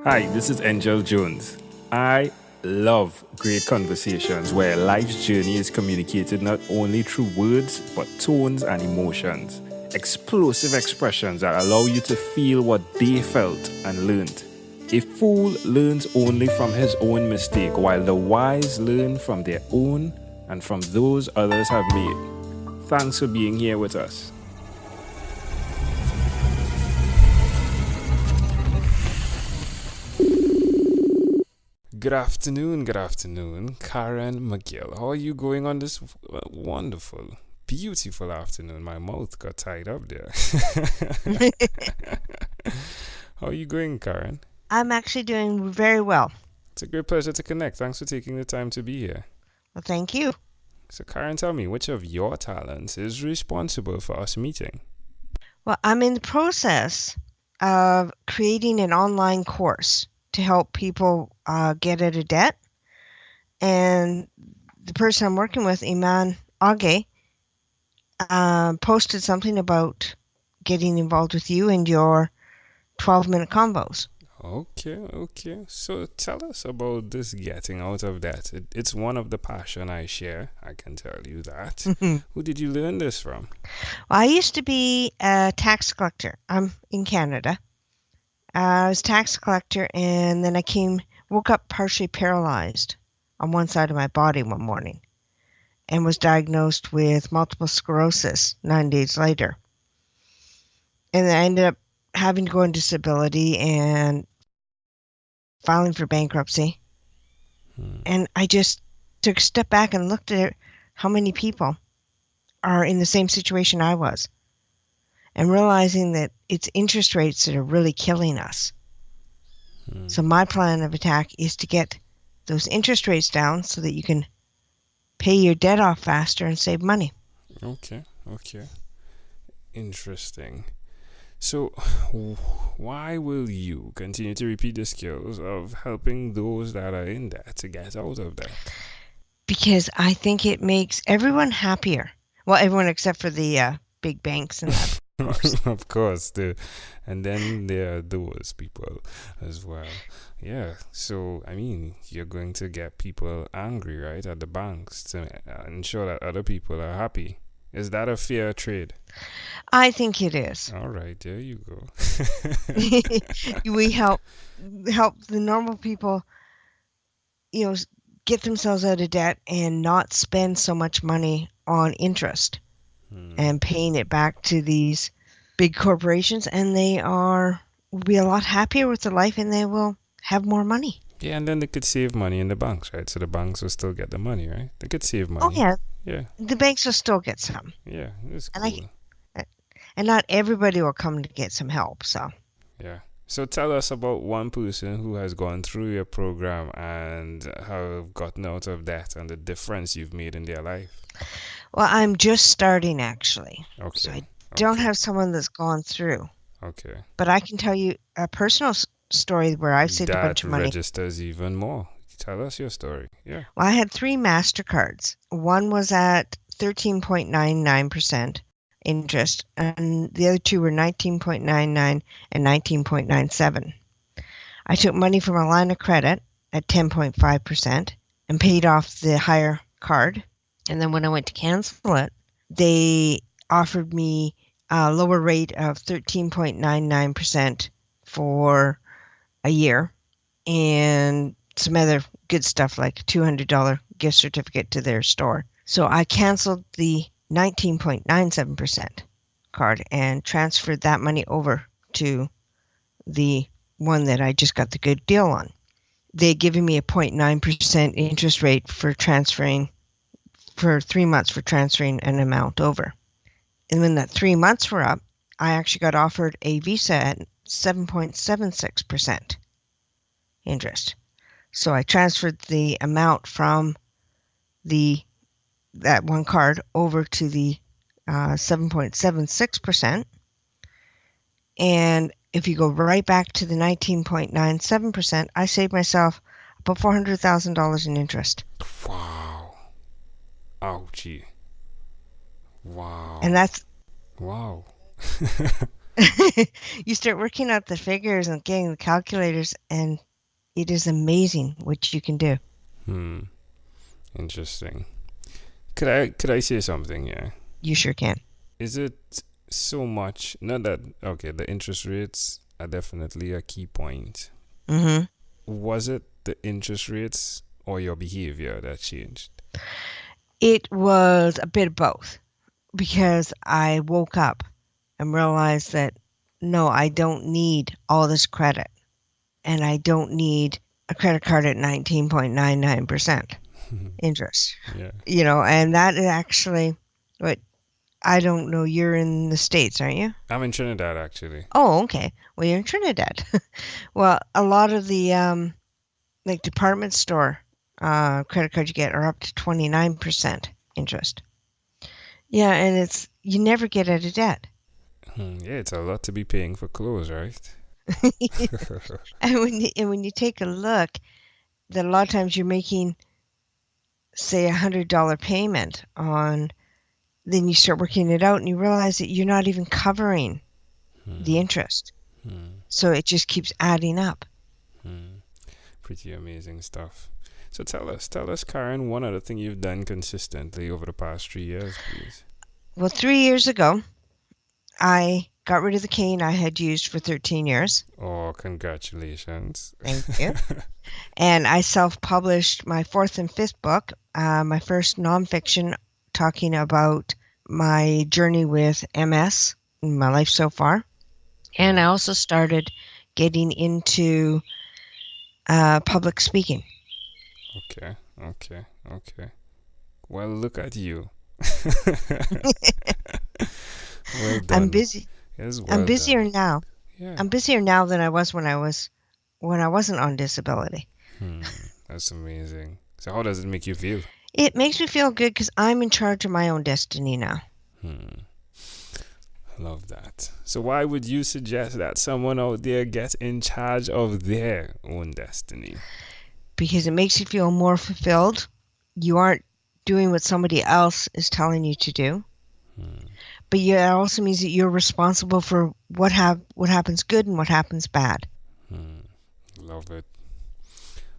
Hi, this is Angel Jones. I love great conversations where life's journey is communicated not only through words, but tones and emotions. Explosive expressions that allow you to feel what they felt and learned. A fool learns only from his own mistake, while the wise learn from their own and from those others have made. Thanks for being here with us. Good afternoon, Karen Magill. How are you going on this wonderful, beautiful afternoon? My mouth got tied up there. How are you going, Karen? I'm actually doing very well. It's a great pleasure to connect. Thanks for taking the time to be here. Well, thank you. So, Karen, tell me, which of your talents is responsible for us meeting? Well, I'm in the process of creating an online course to help people get out of debt. And the person I'm working with, Iman Age, posted something about getting involved with you and your 12-minute convos. Okay. So tell us about this getting out of debt. It's one of the passion I share, I can tell you that. Who did you learn this from? Well, I used to be a tax collector. I'm in Canada. I was a tax collector, and then I woke up partially paralyzed on one side of my body one morning and was diagnosed with multiple sclerosis 9 days later. And then I ended up having to go on disability and filing for bankruptcy. And I just took a step back and looked at how many people are in the same situation I was, and realizing that it's interest rates that are really killing us. So my plan of attack is to get those interest rates down so that you can pay your debt off faster and save money. Okay. Interesting. So, why will you continue to repeat the skills of helping those that are in debt to get out of debt? Because I think it makes everyone happier. Well, everyone except for the big banks and that. Of course, and then there are those people as well. Yeah, so I mean, you're going to get people angry, right, at the banks to ensure that other people are happy. Is that a fair trade? I think it is. All right, there you go. We help the normal people, get themselves out of debt and not spend so much money on interest and paying it back to these big corporations, and will be a lot happier with their life, and they will have more money. Yeah, and then they could save money in the banks, right? So the banks will still get the money, right? They could save money. Oh yeah. Yeah. The banks will still get some. Yeah, it's cool. And not everybody will come to get some help, so. Yeah. So tell us about one person who has gone through your program and have gotten out of debt and the difference you've made in their life. Well, I'm just starting, actually. Okay. So I don't have someone that's gone through. Okay. But I can tell you a personal story where I've saved a bunch of money. That registers even more. Tell us your story. Yeah. Well, I had 3 MasterCards. One was at 13.99% interest, and the other 2 were 19.99 and 19.97. I took money from a line of credit at 10.5% and paid off the higher card. And then when I went to cancel it, they offered me a lower rate of 13.99% for a year and some other good stuff like a $200 gift certificate to their store. So I canceled the 19.97% card and transferred that money over to the one that I just got the good deal on. They'd given me a 0.9% interest rate for 3 months for transferring an amount over. And when that 3 months were up, I actually got offered a Visa at 7.76% interest. So I transferred the amount from that one card over to the 7.76%. And if you go right back to the 19.97%, I saved myself about $400,000 in interest. Wow. Ouchie. Wow. And that's... Wow. You start working out the figures and getting the calculators, and it is amazing what you can do. Interesting. Could I say something? Yeah. You sure can. Is it so much? Not that okay. The interest rates are definitely a key point. Mm-hmm. Was it the interest rates or your behavior that changed? It was a bit of both, because I woke up and realized that no, I don't need all this credit, and I don't need a credit card at 19.99% interest. Yeah. And that is actually what I don't know. You're in the States, aren't you? I'm in Trinidad actually. Oh, okay. Well, you're in Trinidad. Well, a lot of the like department store credit cards you get are up to 29% interest. Yeah, and you never get out of debt. Yeah, it's a lot to be paying for clothes, right? And when you take a look, that a lot of times you're making, say, $100 payment on, then you start working it out and you realize that you're not even covering the interest. So it just keeps adding up. Pretty amazing stuff. So tell us, Karen, one other thing you've done consistently over the past 3 years, please. Well, 3 years ago, I got rid of the cane I had used for 13 years. Oh, congratulations. Thank you. And I self-published my fourth and fifth book, my first nonfiction, talking about my journey with MS, my life so far. And I also started getting into public speaking. Okay. Well, look at you. Well done. I'm busy. Yes, well I'm busier done. now. Yeah. I'm busier now than I was when I wasn't on disability. That's amazing. So how does it make you feel? It makes me feel good because I'm in charge of my own destiny now. Love that. So why would you suggest that someone out there get in charge of their own destiny? Because it makes you feel more fulfilled. You aren't doing what somebody else is telling you to do. But it also means that you're responsible for what happens good and what happens bad. Love it.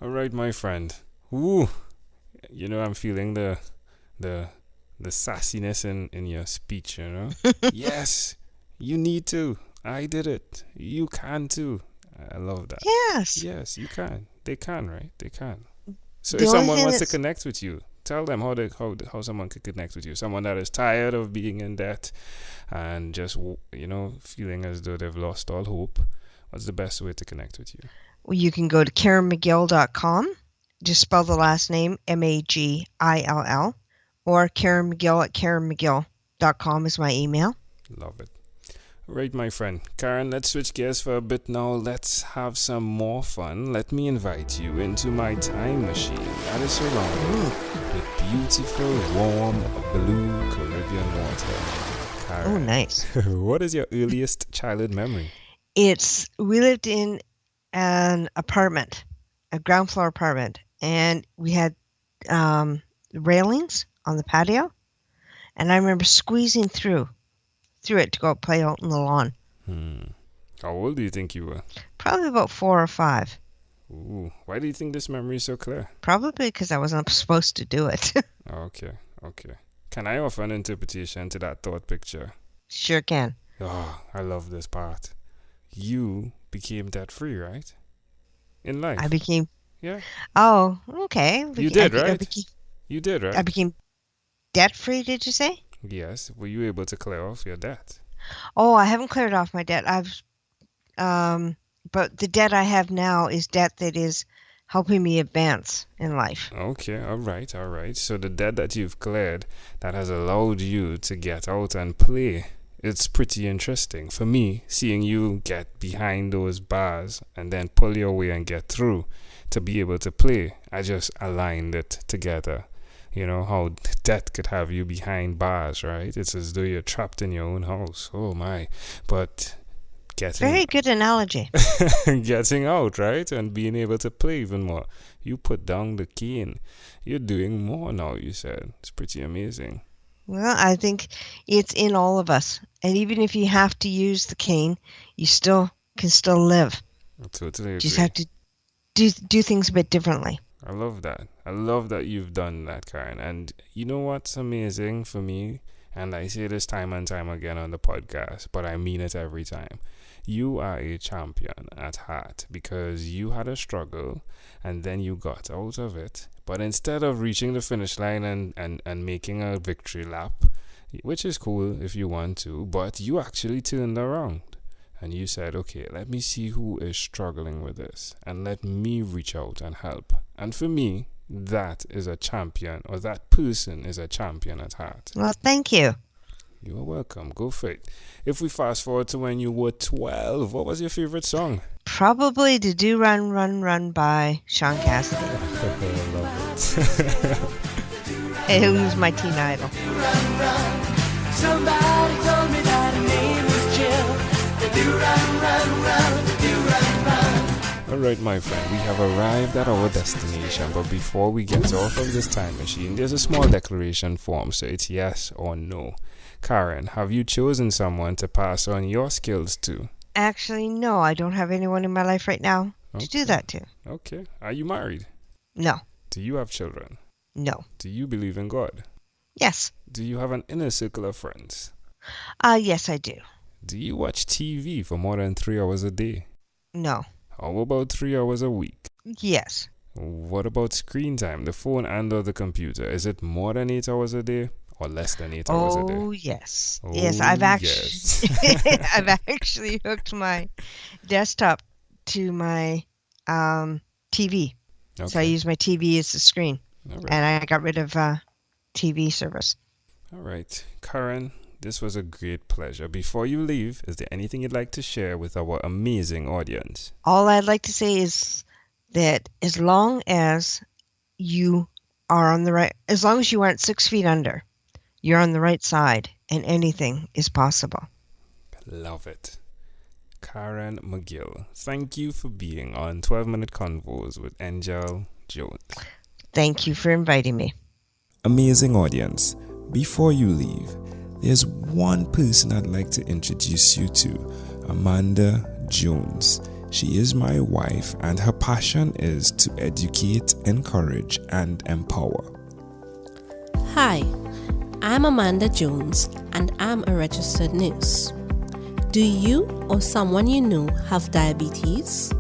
All right, my friend. Ooh, I'm feeling the sassiness in your speech. Yes, you need to. I did it. You can too. I love that. Yes. Yes, you can. They can, right? They can. So The if only someone thing wants to that's- connect with you, tell them how someone could connect with you. Someone that is tired of being in debt and just feeling as though they've lost all hope. What's the best way to connect with you? Well, you can go to KarenMagill.com. Just spell the last name Magill, or Karen Magill at KarenMagill.com is my email. Love it. Right, my friend. Karen, let's switch gears for a bit now. Let's have some more fun. Let me invite you into my time machine that is surrounded with beautiful, warm, blue Caribbean water. Karen, Oh, nice. what is your earliest childhood memory? We lived in an apartment, a ground floor apartment, and we had railings on the patio, and I remember squeezing through it to go play out in the lawn. How old do you think you were? Probably about 4 or 5. Ooh, why do you think this memory is so clear? Probably because I wasn't supposed to do it. Okay. Can I offer an interpretation to that thought picture? Sure can. Oh, I love this part. You became debt-free, right? In life. I became... Yeah. Oh, okay. You did, right? You did, right? I became debt-free, did you say? Yes. Were you able to clear off your debt? Oh, I haven't cleared off my debt. But the debt I have now is debt that is helping me advance in life. Okay, all right. So the debt that you've cleared that has allowed you to get out and play, it's pretty interesting. For me, seeing you get behind those bars and then pull your way and get through to be able to play, I just aligned it together. You know, how death could have you behind bars, right? It's as though you're trapped in your own house. Oh my. But Very good analogy. getting out, right? And being able to play even more. You put down the cane. You're doing more now, you said. It's pretty amazing. Well, I think it's in all of us. And even if you have to use the cane, you can still live. I totally Just agree. have to do things a bit differently. I love that. I love that you've done that, Karen. And you know what's amazing for me? And I say this time and time again on the podcast, but I mean it every time. You are a champion at heart because you had a struggle and then you got out of it. But instead of reaching the finish line and making a victory lap, which is cool if you want to, but you actually turned around. And you said, okay, let me see who is struggling with this and let me reach out and help. And for me, that is a champion, or that person is a champion at heart. Well, thank you. You are welcome. Go for it. If we fast forward to when you were 12, what was your favorite song? Probably to Do Run, Run, Run by Sean Cassidy. I love it. Who's my teen idol. Run, run. Somebody told me that her name was Jill. Do run, run, run, do run, run. All right, my friend, we have arrived at our destination, but before we get off of this time machine, there's a small declaration form, so it's yes or no. Karen, have you chosen someone to pass on your skills to? Actually, no, I don't have anyone in my life right now to do that to. Okay. Are you married? No. Do you have children? No. Do you believe in God? Yes. Do you have an inner circle of friends? Yes, I do. Do you watch TV for more than 3 hours a day? No. How about 3 hours a week? Yes. What about screen time, the phone and or the computer? Is it more than 8 hours a day or less than 8 hours a day? Oh, yes. Oh, Yes, I've actually yes. I've actually hooked my desktop to my TV. Okay. So I use my TV as the screen. All right. And I got rid of TV service. All right. Karen, this was a great pleasure. Before you leave, is there anything you'd like to share with our amazing audience? All I'd like to say is that as long as you are on the right, as long as you aren't 6 feet under, you're on the right side and anything is possible. Love it. Karen Magill, thank you for being on 12-Minute Convos with Angel Jones. Thank you for inviting me. Amazing audience, before you leave, there's one person I'd like to introduce you to, Amanda Jones. She is my wife and her passion is to educate, encourage, and empower. Hi, I'm Amanda Jones and I'm a registered nurse. Do you or someone you know have diabetes?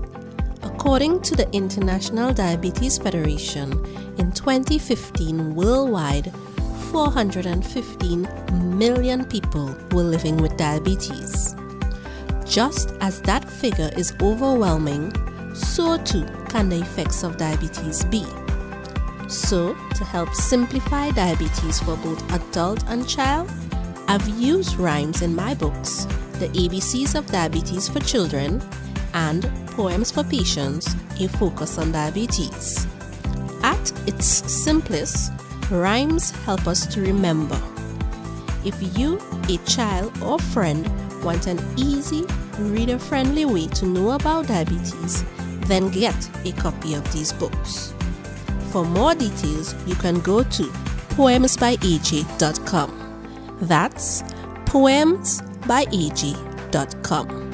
According to the International Diabetes Federation, in 2015 worldwide, 415 million people were living with diabetes. Just as that figure is overwhelming, so too can the effects of diabetes be. So, to help simplify diabetes for both adult and child, I've used rhymes in my books, The ABCs of Diabetes for Children and Poems for Patients, A Focus on Diabetes. At its simplest, rhymes help us to remember. If you, a child or friend, want an easy, reader-friendly way to know about diabetes, then get a copy of these books. For more details, you can go to poemsbyaj.com. That's poemsbyaj.com.